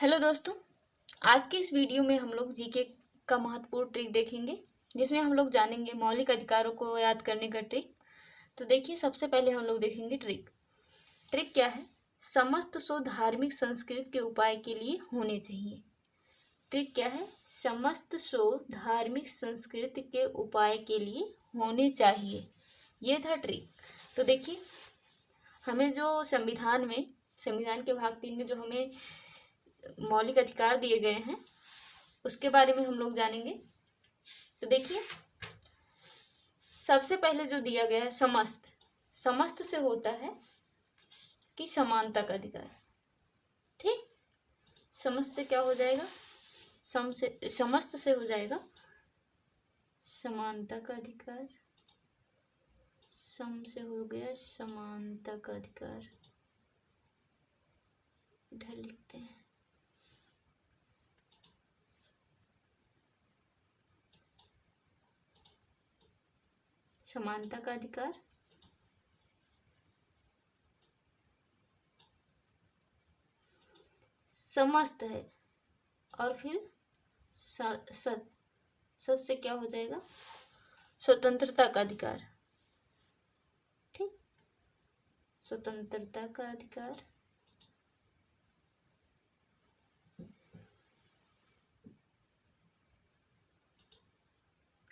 Hello दोस्तों। आज के इस वीडियो में हम लोग जीके का महत्वपूर्ण ट्रिक देखेंगे, जिसमें हम लोग जानेंगे मौलिक अधिकारों को याद करने का ट्रिक। तो देखिए, सबसे पहले हम लोग देखेंगे ट्रिक। ट्रिक क्या है? समस्त सो धार्मिक संस्कृति के उपाय के लिए होने चाहिए। ट्रिक क्या है? समस्त सो धार्मिक संस्कृति के उपाय के लिए होने चाहिए। ये था ट्रिक। तो देखिए, हमें जो संविधान के भाग 3 में जो हमें मौलिक अधिकार दिए गए हैं, उसके बारे में हम लोग जानेंगे। तो देखिए, सबसे पहले जो दिया गया है समस्त से होता है कि समानता का अधिकार। ठीक, समस्त से क्या हो जाएगा? समस्त से हो जाएगा समानता का अधिकार। सम से हो गया समानता का अधिकार। इधर लिखते हैं। समानता का अधिकार समस्त है, और फिर सत सत से क्या हो जाएगा? स्वतंत्रता का अधिकार। ठीक, स्वतंत्रता का अधिकार।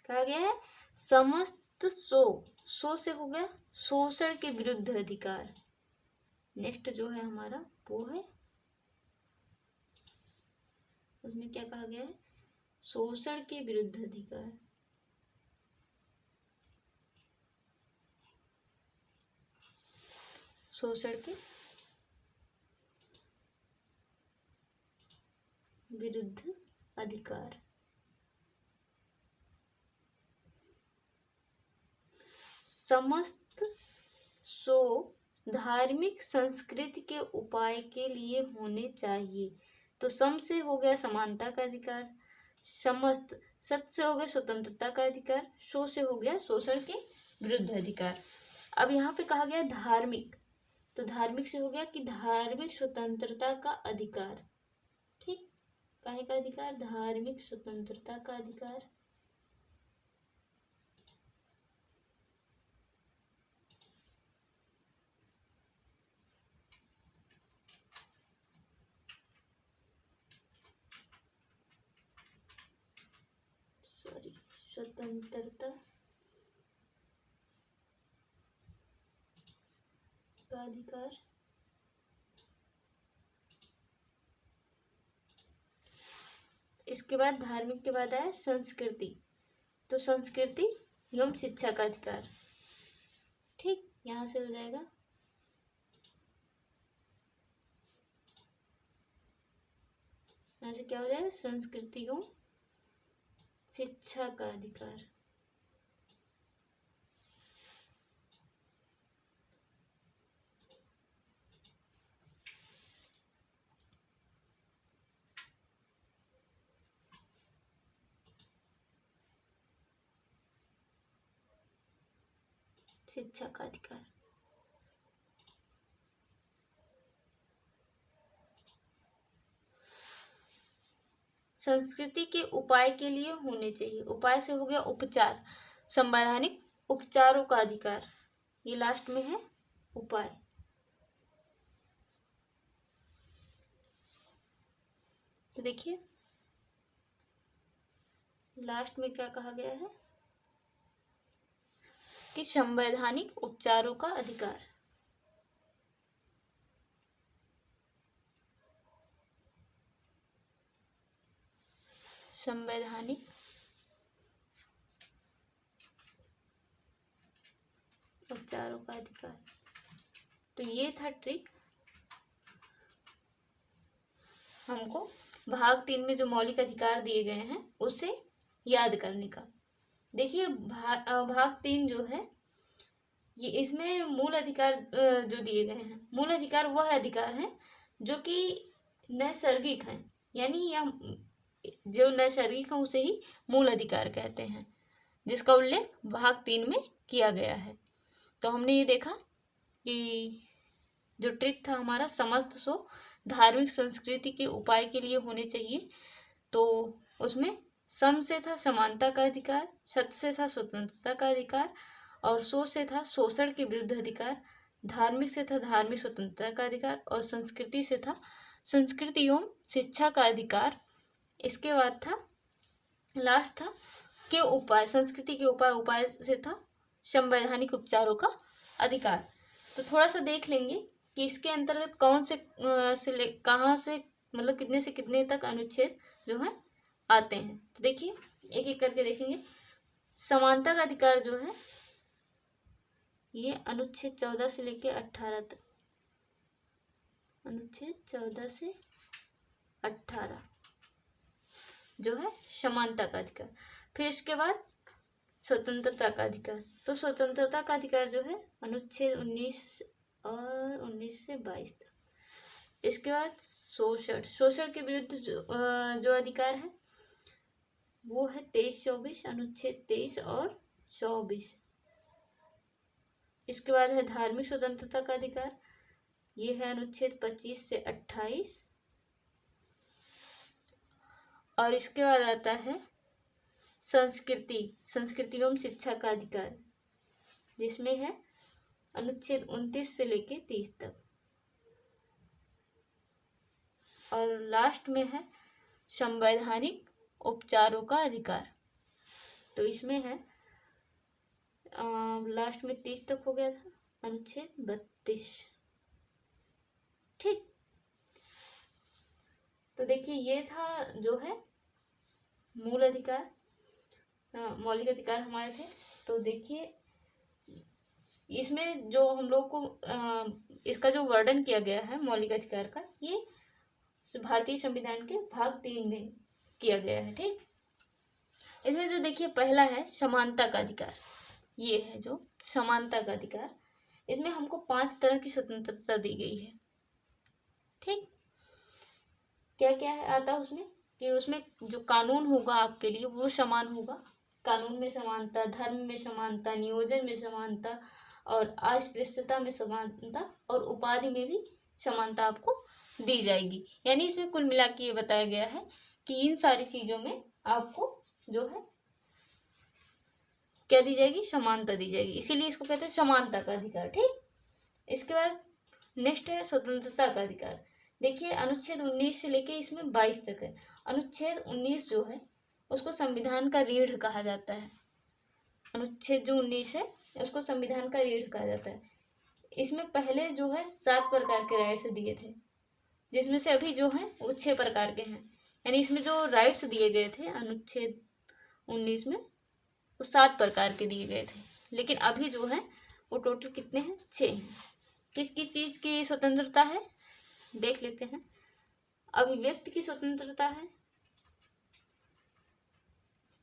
कहा गया है समस्त सो से हो गया शोषण के विरुद्ध अधिकार। नेक्स्ट जो है हमारा वो है, उसमें क्या कहा गया है? शोषण के विरुद्ध अधिकार। शोषण के विरुद्ध अधिकार। समस्त सो धार्मिक संस्कृति के उपाय के लिए होने चाहिए। तो सम से हो गया समानता का अधिकार, समस्त सत से हो गया स्वतंत्रता का अधिकार, सो से हो गया शोषण के विरुद्ध अधिकार। अब यहाँ पे कहा गया धार्मिक, तो धार्मिक से हो गया कि धार्मिक स्वतंत्रता का अधिकार। ठीक, काहे का अधिकार? धार्मिक स्वतंत्रता का अधिकार। स्वतंत्रता का अधिकार। इसके बाद धार्मिक के बाद आया संस्कृति, तो संस्कृति एवं शिक्षा का अधिकार। ठीक, यहां से हो जाएगा यहाँ से क्या हो जाएगा? संस्कृति एवं शिक्षा का अधिकार। शिक्षा का अधिकार। संस्कृति के उपाय के लिए होने चाहिए। उपाय से हो गया उपचार, संवैधानिक उपचारों का अधिकार। ये लास्ट में है उपाय। तो देखिए, लास्ट में क्या कहा गया है कि संवैधानिक उपचारों का अधिकार। संवैधानिक उपचारों का अधिकार। तो ये था ट्रिक हमको भाग 3 में जो मौलिक अधिकार दिए गए हैं उसे याद करने का। देखिए, भाग 3 जो है ये, इसमें मूल अधिकार जो दिए गए हैं, मूल अधिकार वह अधिकार हैं जो कि नैसर्गिक हैं, यानी यह जो नैसर्गिक है उसे ही मूल अधिकार कहते हैं, जिसका उल्लेख भाग 3 में किया गया है। तो हमने ये देखा कि जो ट्रिक था हमारा समस्त सो धार्मिक संस्कृति के उपाय के लिए होने चाहिए। तो उसमें सम से था समानता का अधिकार, सत्य से था स्वतंत्रता का अधिकार, और सोच से था शोषण के विरुद्ध अधिकार, धार्मिक से था धार्मिक स्वतंत्रता का अधिकार, और संस्कृति से था संस्कृति एवं शिक्षा का अधिकार। इसके बाद था लास्ट था के उपाय, संस्कृति के उपाय, उपाय से था संवैधानिक उपचारों का अधिकार। तो थोड़ा सा देख लेंगे कि इसके अंतर्गत कौन से कहाँ से मतलब कितने से कितने तक अनुच्छेद जो है आते हैं। तो देखिए एक एक करके देखेंगे। समानता का अधिकार जो है ये अनुच्छेद 14 से लेके 18 तक, अनुच्छेद 14 से 18 जो है समानता का अधिकार। फिर इसके बाद स्वतंत्रता का अधिकार, तो स्वतंत्रता का अधिकार जो है अनुच्छेद 19 और 19 से 22 तक। इसके बाद शोषण के विरुद्ध जो अधिकार है वो है 23-24, अनुच्छेद 23 और 24। इसके बाद है धार्मिक स्वतंत्रता का अधिकार, ये है अनुच्छेद 25 से 28। और इसके बाद आता है संस्कृति एवं शिक्षा का अधिकार, जिसमें है अनुच्छेद 29 से लेके 30 तक। और लास्ट में है संवैधानिक उपचारों का अधिकार, तो इसमें है लास्ट में 30 तक हो गया था, अनुच्छेद 32। ठीक, तो देखिए ये था जो है मूल अधिकार, मौलिक अधिकार हमारे थे। तो देखिए इसमें जो हम लोग को इसका जो वर्णन किया गया है मौलिक अधिकार का, ये भारतीय संविधान के भाग 3 में किया गया है। ठीक, इसमें जो देखिए पहला है समानता का अधिकार, ये है जो समानता का अधिकार। इसमें हमको 5 तरह की स्वतंत्रता दी गई है। ठीक, क्या क्या है आता है उसमें कि उसमें जो कानून होगा आपके लिए वो समान होगा, कानून में समानता, धर्म में समानता, नियोजन में समानता, और अस्पृश्यता में समानता, और उपाधि में भी समानता आपको दी जाएगी। यानी इसमें कुल मिला के ये बताया गया है कि इन सारी चीजों में आपको जो है क्या दी जाएगी, समानता दी जाएगी, इसीलिए इसको कहते हैं समानता का अधिकार। ठीक, इसके बाद नेक्स्ट है स्वतंत्रता का अधिकार। देखिए अनुच्छेद 19 से लेके इसमें 22 तक है। अनुच्छेद 19 जो है उसको संविधान का रीढ़ कहा जाता है। अनुच्छेद जो 19 है उसको संविधान का रीढ़ कहा जाता है। इसमें पहले जो है 7 प्रकार के राइट्स दिए थे, जिसमें से अभी जो है वो 6 प्रकार के हैं। यानी इसमें जो राइट्स दिए गए थे अनुच्छेद 19 में वो 7 प्रकार के दिए गए थे, लेकिन अभी जो है वो टोटल कितने हैं, 6 हैं। किस किस चीज़ की स्वतंत्रता है देख लेते हैं। अभिव्यक्ति की स्वतंत्रता है,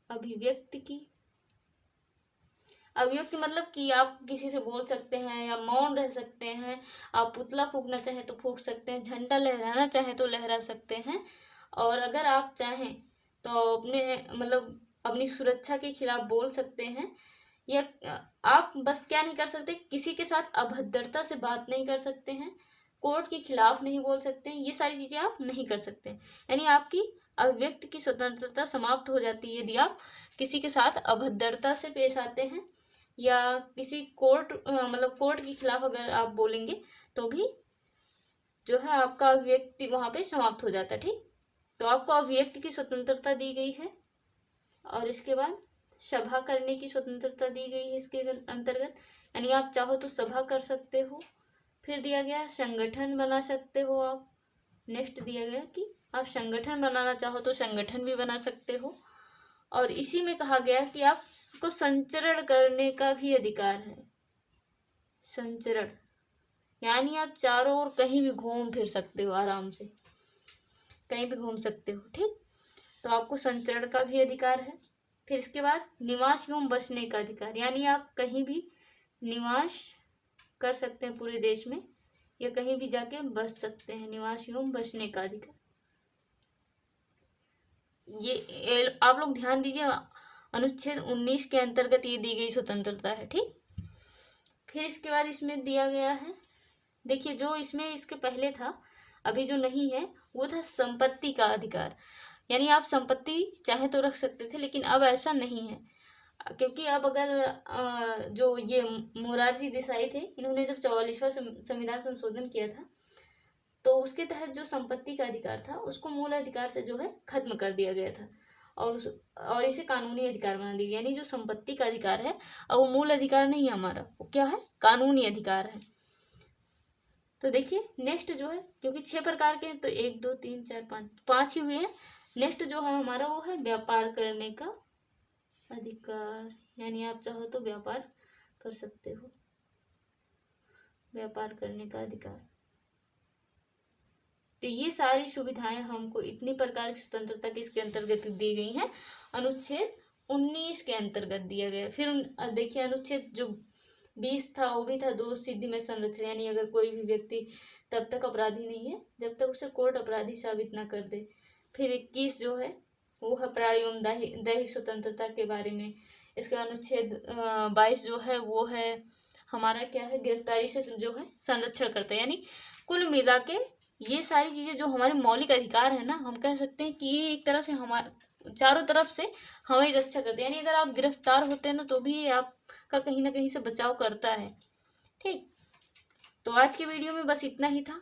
अभिव्यक्ति मतलब कि आप किसी से बोल सकते हैं या मौन रह सकते हैं, आप पुतला फूंकना चाहें तो फूंक सकते हैं, झंडा लहराना चाहें तो लहरा सकते हैं, और अगर आप चाहें तो अपनी सुरक्षा के खिलाफ बोल सकते हैं। या आप बस क्या नहीं कर सकते, किसी के साथ अभद्रता से बात नहीं कर सकते हैं, कोर्ट के खिलाफ नहीं बोल सकते हैं, ये सारी चीज़ें आप नहीं कर सकते। यानी आपकी अभिव्यक्ति की स्वतंत्रता समाप्त हो जाती है यदि आप किसी के साथ अभद्रता से पेश आते हैं, या किसी कोर्ट कोर्ट के खिलाफ अगर आप बोलेंगे तो भी जो है आपका अभिव्यक्ति वहाँ पे समाप्त हो जाता है। ठीक, तो आपको अभिव्यक्ति की स्वतंत्रता दी गई है। और इसके बाद सभा करने की स्वतंत्रता दी गई है इसके अंतर्गत, यानी आप चाहो तो सभा कर सकते हो। फिर दिया गया संगठन बना सकते हो आप। नेक्स्ट दिया गया कि आप संगठन बनाना चाहो तो संगठन भी बना सकते हो। और इसी में कहा गया कि आपको संचरण करने का भी अधिकार है। संचरण यानी आप चारों ओर कहीं भी घूम फिर सकते हो, आराम से कहीं भी घूम सकते हो। ठीक, तो आपको संचरण का भी अधिकार है। फिर इसके बाद निवास एवं बसने का अधिकार, यानी आप कहीं भी निवास कर सकते हैं पूरे देश में, या कहीं भी जाके बस सकते हैं, निवास एवं बसने का अधिकार। ये आप लोग ध्यान दीजिए, अनुच्छेद 19 के अंतर्गत ये दी गई स्वतंत्रता है। ठीक, फिर इसके बाद इसमें दिया गया है, देखिए जो इसमें इसके पहले था अभी जो नहीं है वो था संपत्ति का अधिकार। यानी आप संपत्ति चाहे तो रख सकते थे, लेकिन अब ऐसा नहीं है, क्योंकि अब अगर जो ये मोरारजी देसाई थे, इन्होंने जब 44वां संविधान संशोधन किया था, तो उसके तहत जो संपत्ति का अधिकार था उसको मूल अधिकार से जो है खत्म कर दिया गया था, और इसे कानूनी अधिकार बना दिया। यानी जो संपत्ति का अधिकार है अब वो मूल अधिकार नहीं है हमारा, वो क्या है, कानूनी अधिकार है। तो देखिए नेक्स्ट जो है, क्योंकि 6 प्रकार के हैं तो 1 2 3 4 5 5 ही हुए हैं। नेक्स्ट जो है हमारा वो है व्यापार करने का अधिकार। यानी आप चाहो तो व्यापार कर सकते हो, व्यापार करने का अधिकार। तो ये सारी सुविधाएं हमको इतनी प्रकार की स्वतंत्रता किसके अंतर्गत दी गई हैं, अनुच्छेद 19 के अंतर्गत दिया गया। फिर देखिए अनुच्छेद जो 20 था वो भी था दोष सिद्धि में संरक्षण। यानी अगर कोई भी व्यक्ति तब तक अपराधी नहीं है जब तक उसे कोर्ट अपराधी साबित ना कर दे। फिर 21 जो है वो है प्राणी एवं दैहिक स्वतंत्रता के बारे में। इसका अनुच्छेद 22 जो है वो है हमारा क्या है, गिरफ्तारी से जो है संरक्षण करता है। यानी कुल मिला के ये सारी चीजें जो हमारे मौलिक अधिकार है ना, हम कह सकते हैं कि ये एक तरह से हमारे चारों तरफ से हमारी रक्षा करते हैं। यानी अगर आप गिरफ्तार होते हैं ना तो भी ये आपका कहीं ना कहीं से बचाव करता है। ठीक, तो आज के वीडियो में बस इतना ही था।